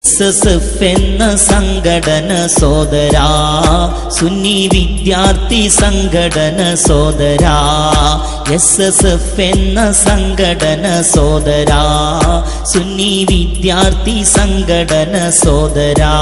SSF എന്ന സംഘടന സോദരാ, സുന്നി വിദ്യാർത്ഥി സംഘടന സോദരാ. SSF എന്ന സംഘടന സോദരാ, സുന്നി വിദ്യാർത്ഥി സംഘടന സോദരാ.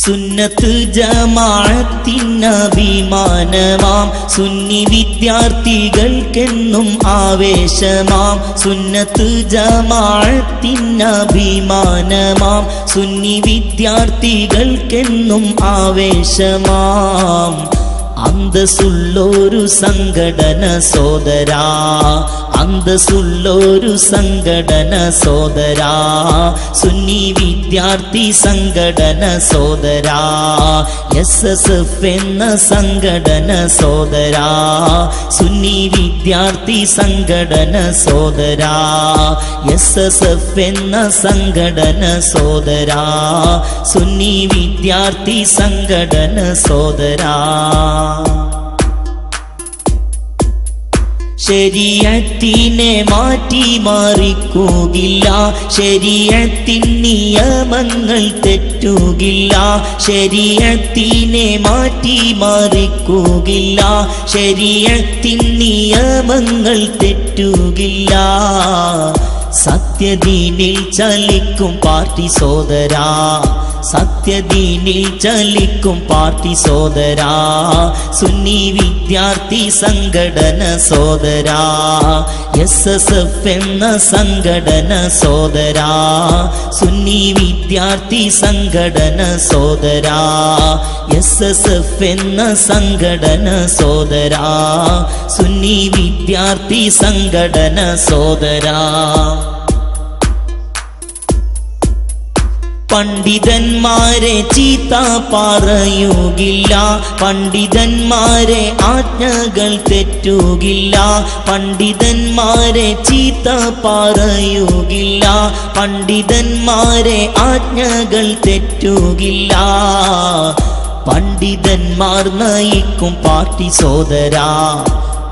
സുന്നത്ത് ജമാഅത്തിനഭിമാനമാം സുന്നി വിദ്യാർത്ഥികൾക്കെന്നും ആവേശമാം. സുന്നത്ത് ജമാഅത്തിനഭിമാനമാം സുന്നി വിദ്യാർത്ഥികൾക്കെന്നും ആവേശമാം. അന്തസ്സുള്ളൊരു സംഘടന സോദരാ, അന്തസ്സുള്ളൊരു സംഘടന സോദരാ, സുന്നി വിദ്യാർത്ഥി സംഘടന സോദരാ. SSF എന്ന സംഘടന സോദരാ, സുന്നി വിദ്യാർത്ഥി സംഘടന സോദരാ. SSF എന്ന സംഘടന സോദരാ, സുന്നി വിദ്യാർത്ഥി സംഘടന സോദരാ. ശരീഅത്തിനെ മാറ്റി മറിക്കുകയില്ല, ശരീഅത്തിൻ നിയമങ്ങൾ തെറ്റുകില്ല. ശരീഅത്തിനെ മാറ്റി മറിക്കുകയില്ല, ശരീഅത്തിൻ നിയമങ്ങൾ തെറ്റുകില്ല. സത്യദീനിൽ ചലിക്കും പാർട്ടി സോദരാ, സത്യദീനിൽ ചലിക്കും പാർട്ടി സോദരാ, സുന്നി വിദ്യാർത്ഥി സംഘടന സോദരാ. SSF എന്ന സംഘടന സോദരാ, സുന്നി വിദ്യാർത്ഥി സംഘടന സോദരാ. SSF എന്ന സംഘടന സോദരാ, സുന്നി വിദ്യാർത്ഥി സംഘടന സോദരാ. പണ്ഡിതന്മാരെ ചീത്ത പറയുകില്ല, പണ്ഡിതന്മാരെ ആജ്ഞകൾ തെറ്റുകില്ല. പണ്ഡിതന്മാരെ ചീത്ത പറയുകില്ല, പണ്ഡിതന്മാരെ ആജ്ഞകൾ തെറ്റുകില്ല. പണ്ഡിതന്മാർ നയിക്കും പാർട്ടി സോദരാ,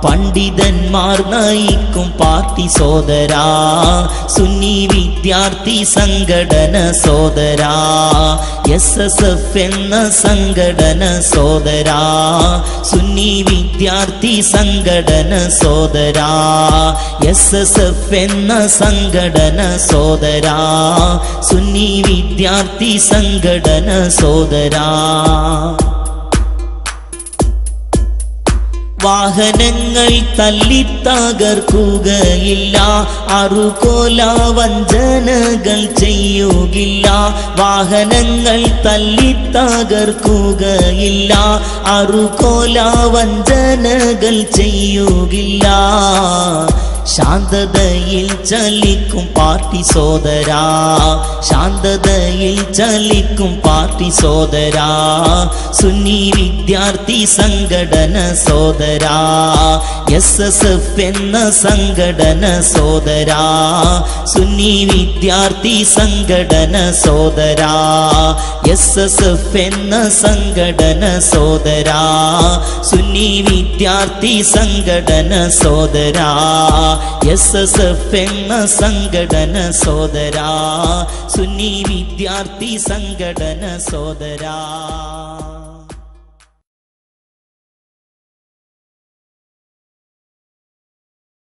പണ്ഡിതന്മാർ നയിക്കും പാർട്ടി സോദരാ, സുന്നി വിദ്യാർത്ഥി സംഘടന സോദരാ. SSF എന്ന സംഘടന സോദരാ, സുന്നി വിദ്യാർത്ഥി സംഘടന സോദരാ. SSF എന്ന സംഘടന സോദരാ, സുന്നി വിദ്യാർത്ഥി സംഘടന സോദരാ. വാഹനങ്ങൾ തല്ലിത്തകർക്കുകയില്ല, അറുകൊല വഞ്ചനകൾ ചെയ്യുകില്ല. വാഹനങ്ങൾ തല്ലിത്തകർക്കുകയില്ല, അറുകൊല വഞ്ചനകൾ ചെയ്യുകില്ല. ശാന്തതയിൽ ചലിക്കും പാർട്ടി സോദരാ, ശാന്തതയിൽ ചലിക്കും പാർട്ടി സോദരാ, സുന്നി വിദ്യാർത്ഥി സംഘടന സോദരാ. SSF എന്ന സംഘടന സോദരാ, സുന്നി വിദ്യാർത്ഥി സംഘടന സോദരാ. SSF എന്ന സംഘടന സോദരാ, സുന്നി വിദ്യാർത്ഥി സംഘടന സോദരാ. SSF എന്ന സംഘടന സോദരാ, സുന്നി വിദ്യാർത്ഥി സംഘടന സോദരാ.